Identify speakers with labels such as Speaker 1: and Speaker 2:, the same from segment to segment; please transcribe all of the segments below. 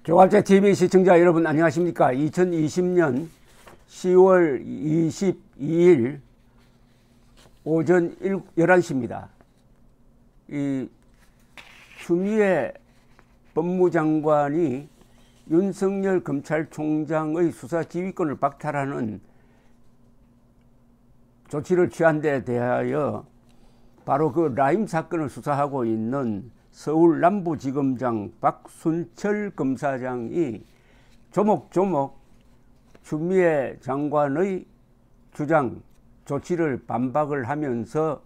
Speaker 1: 조갑제TV 시청자 여러분 안녕하십니까. 2020년 10월 22일 오전 11시입니다. 이 추미애 법무장관이 윤석열 검찰총장의 수사지휘권을 박탈하는 조치를 취한 데 대하여 바로 그 라임 사건을 수사하고 있는 서울 남부지검장 박순철 검사장이 조목조목 추미애 장관의 주장, 조치를 반박을 하면서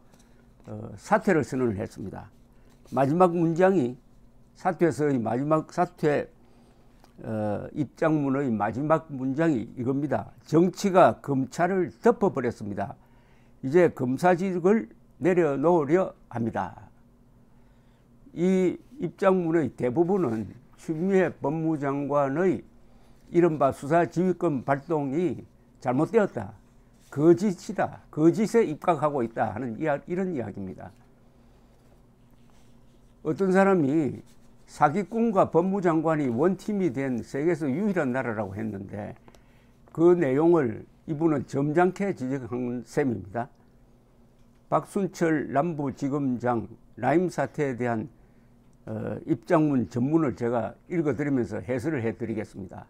Speaker 1: 사퇴를 선언을 했습니다. 마지막 문장이 사퇴서의 마지막 사퇴 입장문의 마지막 문장이 이겁니다. 정치가 검찰을 덮어버렸습니다. 이제 검사직을 내려놓으려 합니다. 이 입장문의 대부분은 추미애 법무장관의 이른바 수사지휘권 발동이 잘못되었다, 거짓이다, 거짓에 입각하고 있다 하는 이런 이야기입니다. 어떤 사람이 사기꾼과 법무장관이 원팀이 된 세계에서 유일한 나라라고 했는데 그 내용을 이분은 점잖게 지적한 셈입니다. 박순철 남부지검장 라임 사태에 대한 입장문 전문을 제가 읽어드리면서 해설을 해드리겠습니다.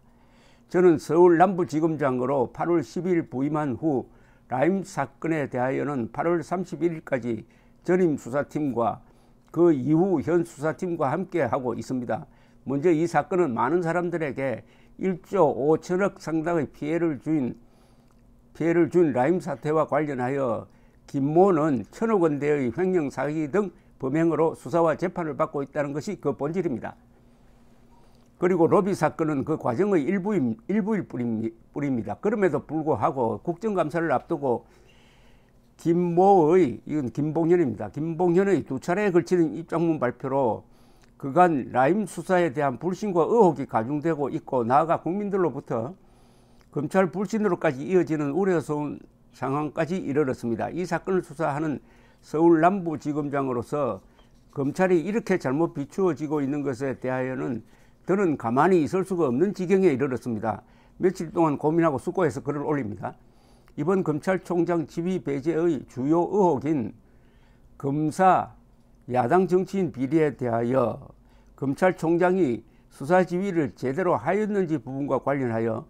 Speaker 1: 저는 서울 남부지검장으로 8월 10일 부임한 후 라임 사건에 대하여는 8월 31일까지 전임 수사팀과 그 이후 현 수사팀과 함께 하고 있습니다. 먼저 이 사건은 많은 사람들에게 1조 5천억 상당의 피해를 준 라임 사태와 관련하여 김모는 1,000억 원대의 횡령 사기 등 범행으로 수사와 재판을 받고 있다는 것이 그 본질입니다. 그리고 로비 사건은 그 과정의 일부일 뿐입니다. 그럼에도 불구하고 국정감사를 앞두고 김모의, 이건 김봉현입니다. 김봉현의 두 차례에 걸치는 입장문 발표로 그간 라임 수사에 대한 불신과 의혹이 가중되고 있고 나아가 국민들로부터 검찰 불신으로까지 이어지는 우려스러운 상황까지 이르렀습니다. 이 사건을 수사하는 서울 남부지검장으로서 검찰이 이렇게 잘못 비추어지고 있는 것에 대하여는 저는 가만히 있을 수가 없는 지경에 이르렀습니다. 며칠 동안 고민하고 숙고해서 글을 올립니다. 이번 검찰총장 지휘 배제의 주요 의혹인 검사, 야당 정치인 비리에 대하여 검찰총장이 수사 지휘를 제대로 하였는지 부분과 관련하여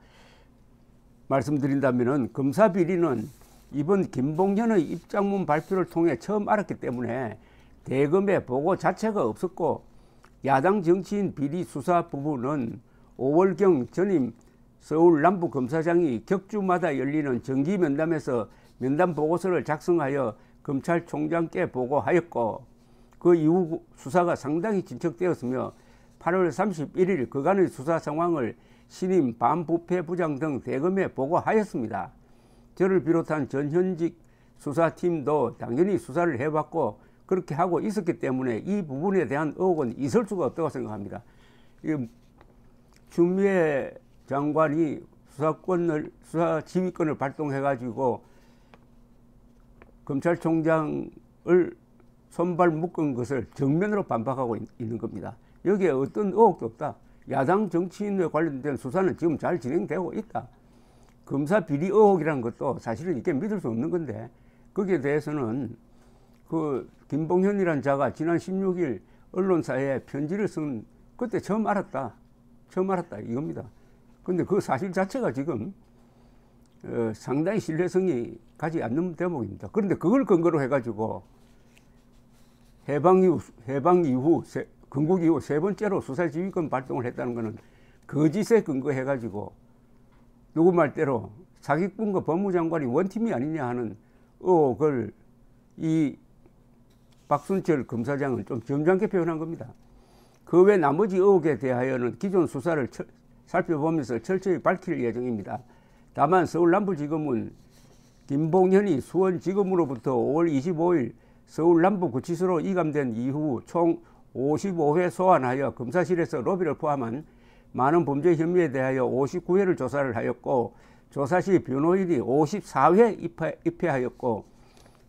Speaker 1: 말씀드린다면 검사 비리는 이번 김봉현의 입장문 발표를 통해 처음 알았기 때문에 대검의 보고 자체가 없었고, 야당 정치인 비리 수사 부분은 5월경 전임 서울 남부검사장이 격주마다 열리는 정기 면담에서 면담 보고서를 작성하여 검찰총장께 보고하였고, 그 이후 수사가 상당히 진척되었으며 8월 31일 그간의 수사 상황을 신임 반부패부장 등 대검에 보고하였습니다. 저를 비롯한 전현직 수사팀도 당연히 수사를 해왔고 그렇게 하고 있었기 때문에 이 부분에 대한 의혹은 있을 수가 없다고 생각합니다. 추미애 장관이 수사지휘권을 발동해가지고 검찰총장을 손발 묶은 것을 정면으로 반박하고 있는 겁니다. 여기에 어떤 의혹도 없다. 야당 정치인에 관련된 수사는 지금 잘 진행되고 있다. 검사 비리 의혹이라는 것도 사실은 이게 믿을 수 없는 건데, 거기에 대해서는 그 김봉현이라는 자가 지난 16일 언론사에 편지를 쓴 그때 처음 알았다 이겁니다. 근데 그 사실 자체가 지금 상당히 신뢰성이 가지 않는 대목입니다. 그런데 그걸 근거로 해가지고 해방 이후 건국 이후 세 번째로 수사지휘권 발동을 했다는 것은 거짓에 근거해가지고 누구 말대로 사기꾼과 법무장관이 원팀이 아니냐 하는 의혹을 이 박순철 검사장은 좀 점잖게 표현한 겁니다. 그 외 나머지 의혹에 대하여는 기존 수사를 살펴보면서 철저히 밝힐 예정입니다. 다만 서울 남부지검은 김봉현이 수원지검으로부터 5월 25일 서울 남부구치소로 이감된 이후 총 55회 소환하여 검사실에서 로비를 포함한 많은 범죄 혐의에 대하여 59회를 조사를 하였고, 조사 시 변호인이 54회 입회하였고,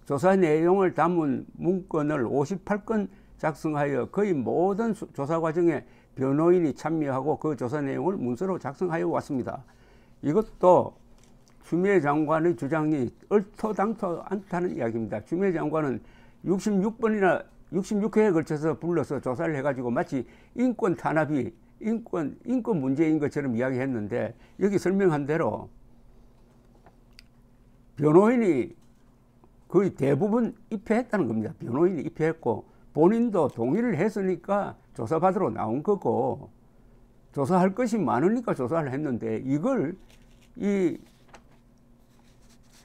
Speaker 1: 조사 내용을 담은 문건을 58건 작성하여 거의 모든 조사 과정에 변호인이 참여하고 그 조사 내용을 문서로 작성하여 왔습니다. 이것도 추미애 장관의 주장이 얼토당토 않다는 이야기입니다. 추미애 장관은 66회에 걸쳐서 불러서 조사를 해가지고 마치 인권 탄압이 인권 문제인 것처럼 이야기했는데, 여기 설명한 대로 변호인이 거의 대부분 입회했다는 겁니다. 변호인이 입회했고 본인도 동의를 했으니까 조사받으러 나온 거고, 조사할 것이 많으니까 조사를 했는데, 이걸 이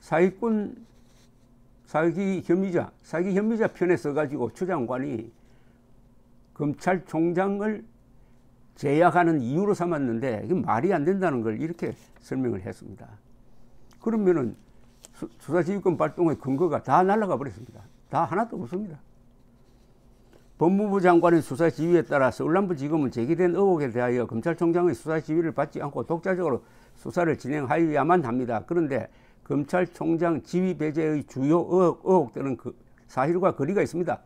Speaker 1: 사기 혐의자 편에 써가지고 추 장관이 검찰총장을 제약하는 이유로 삼았는데, 이게 말이 안 된다는 걸 이렇게 설명을 했습니다. 그러면은 수사지휘권 발동의 근거가 다 날아가 버렸습니다. 다 하나도 없습니다. 법무부 장관의 수사 지휘에 따라 서울남부지검은 제기된 의혹에 대하여 검찰총장의 수사 지휘를 받지 않고 독자적으로 수사를 진행하여야만 합니다. 그런데 검찰총장 지휘 배제의 주요 의혹들은 그 사실과 거리가 있습니다.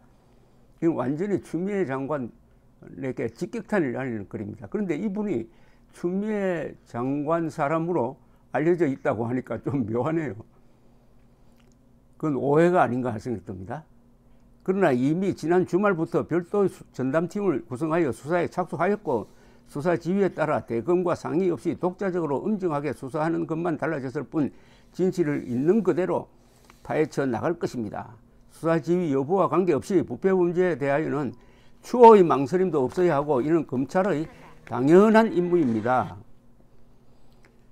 Speaker 1: 이건 완전히 추미애 장관에게 직격탄을 날리는 글입니다. 그런데 이분이 추미애 장관 사람으로 알려져 있다고 하니까 좀 묘하네요. 그건 오해가 아닌가 할 생각이 듭니다. 그러나 이미 지난 주말부터 별도 전담팀을 구성하여 수사에 착수하였고, 수사 지휘에 따라 대검과 상의 없이 독자적으로 엄정하게 수사하는 것만 달라졌을 뿐 진실을 있는 그대로 파헤쳐 나갈 것입니다. 수사 지휘 여부와 관계없이 부패 문제에 대하여는 추호의 망설임도 없어야 하고, 이는 검찰의 당연한 임무입니다.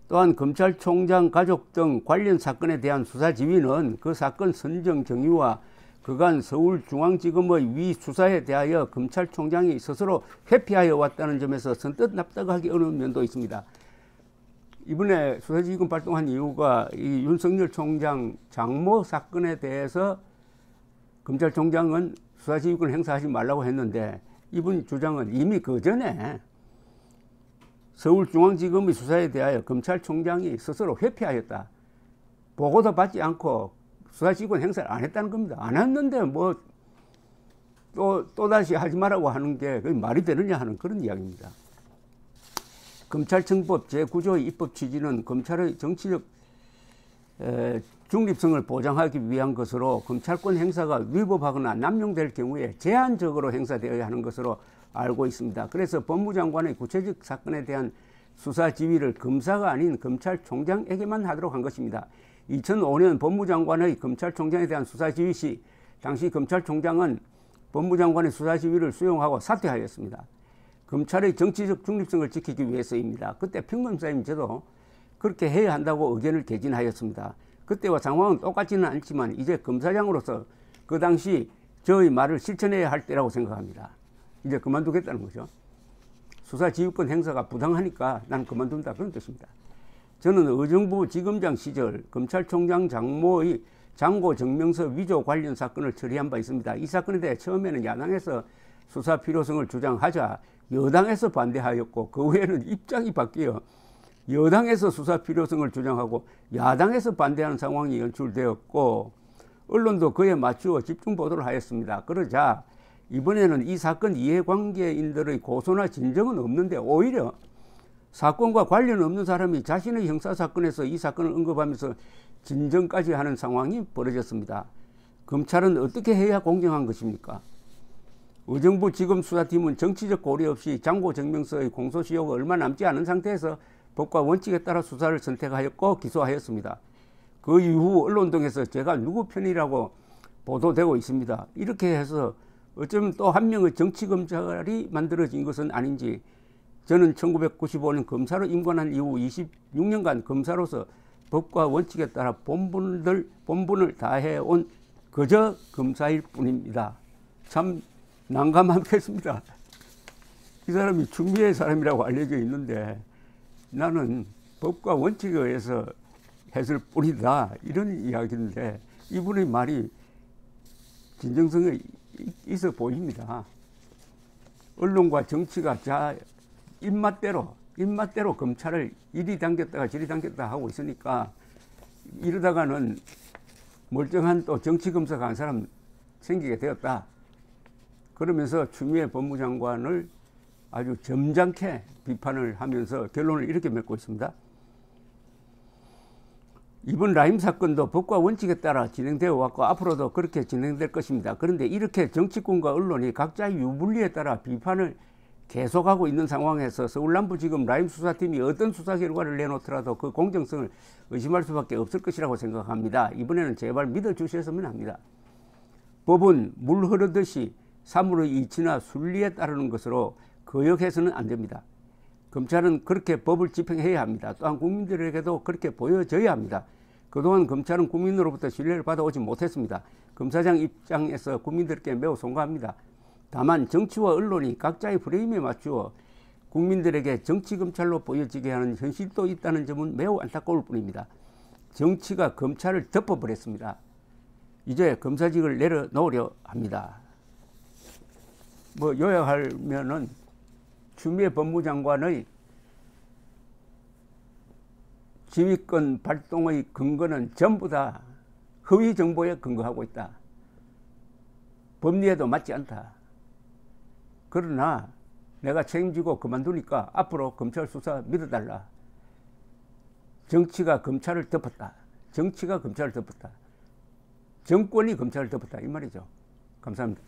Speaker 1: 또한 검찰총장 가족 등 관련 사건에 대한 수사 지휘는 그 사건 선정 정의와 그간 서울중앙지검의 위 수사에 대하여 검찰총장이 스스로 회피하여 왔다는 점에서 선뜻 납득하기 어려운 면도 있습니다. 이번에 수사지휘권 발동한 이유가 이 윤석열 총장 장모 사건에 대해서 검찰총장은 수사지휘권 행사하지 말라고 했는데, 이분 주장은 이미 그 전에 서울중앙지검의 수사에 대하여 검찰총장이 스스로 회피하였다, 보고도 받지 않고 수사지휘권 행사를 안 했다는 겁니다. 안 했는데 뭐 또다시 하지 말라고 하는 게 그게 말이 되느냐 하는 그런 이야기입니다. 검찰청법 제9조의 입법 취지는 검찰의 정치적 중립성을 보장하기 위한 것으로, 검찰권 행사가 위법하거나 남용될 경우에 제한적으로 행사되어야 하는 것으로 알고 있습니다. 그래서 법무장관의 구체적 사건에 대한 수사 지휘를 검사가 아닌 검찰총장에게만 하도록 한 것입니다. 2005년 법무장관의 검찰총장에 대한 수사 지휘 시 당시 검찰총장은 법무장관의 수사 지휘를 수용하고 사퇴하였습니다. 검찰의 정치적 중립성을 지키기 위해서입니다. 그때 평검사님 저도 그렇게 해야 한다고 의견을 개진하였습니다. 그때와 상황은 똑같지는 않지만 이제 검사장으로서 그 당시 저의 말을 실천해야 할 때라고 생각합니다. 이제 그만두겠다는 거죠. 수사지휘권 행사가 부당하니까 나는 그만둔다, 그런 뜻입니다. 저는 의정부 지검장 시절 검찰총장 장모의 장고증명서 위조 관련 사건을 처리한 바 있습니다. 이 사건에 대해 처음에는 야당에서 수사 필요성을 주장하자 여당에서 반대하였고, 그 후에는 입장이 바뀌어 여당에서 수사 필요성을 주장하고 야당에서 반대하는 상황이 연출되었고, 언론도 그에 맞추어 집중 보도를 하였습니다. 그러자 이번에는 이 사건 이해관계인들의 고소나 진정은 없는데 오히려 사건과 관련 없는 사람이 자신의 형사사건에서 이 사건을 언급하면서 진정까지 하는 상황이 벌어졌습니다. 검찰은 어떻게 해야 공정한 것입니까? 의정부 지검 수사팀은 정치적 고려 없이 장고증명서의 공소시효가 얼마 남지 않은 상태에서 법과 원칙에 따라 수사를 선택하였고 기소하였습니다. 그 이후 언론 등에서 제가 누구 편이라고 보도되고 있습니다. 이렇게 해서 어쩌면 또 한 명의 정치검찰이 만들어진 것은 아닌지, 저는 1995년 검사로 임관한 이후 26년간 검사로서 법과 원칙에 따라 본분을 다해온 그저 검사일 뿐입니다. 참 난감하겠습니다. 이 사람이 추미애 사람이라고 알려져 있는데 나는 법과 원칙에 의해서 했을 뿐이다, 이런 이야기인데 이분의 말이 진정성이 있어 보입니다. 언론과 정치가 입맛대로 검찰을 이리 당겼다가 저리 당겼다 하고 있으니까 이러다가는 멀쩡한 또 정치검사가 한 사람 생기게 되었다. 그러면서 추미애 법무장관을 아주 점잖게 비판을 하면서 결론을 이렇게 맺고 있습니다. 이번 라임 사건도 법과 원칙에 따라 진행되어 왔고 앞으로도 그렇게 진행될 것입니다. 그런데 이렇게 정치권과 언론이 각자의 유불리에 따라 비판을 계속하고 있는 상황에서 서울남부지검 라임 수사팀이 어떤 수사 결과를 내놓더라도 그 공정성을 의심할 수밖에 없을 것이라고 생각합니다. 이번에는 제발 믿어주셨으면 합니다. 법은 물 흐르듯이 사물의 이치나 순리에 따르는 것으로 거역해서는 안 됩니다. 검찰은 그렇게 법을 집행해야 합니다. 또한 국민들에게도 그렇게 보여져야 합니다. 그동안 검찰은 국민으로부터 신뢰를 받아오지 못했습니다. 검사장 입장에서 국민들께 매우 송구합니다. 다만 정치와 언론이 각자의 프레임에 맞추어 국민들에게 정치검찰로 보여지게 하는 현실도 있다는 점은 매우 안타까울 뿐입니다. 정치가 검찰을 덮어버렸습니다. 이제 검사직을 내려놓으려 합니다. 뭐 요약하면은 추미애 법무장관의 지휘권 발동의 근거는 전부 다 허위 정보에 근거하고 있다. 법리에도 맞지 않다. 그러나 내가 책임지고 그만두니까 앞으로 검찰 수사 믿어달라. 정치가 검찰을 덮었다. 정치가 검찰을 덮었다. 정권이 검찰을 덮었다. 이 말이죠. 감사합니다.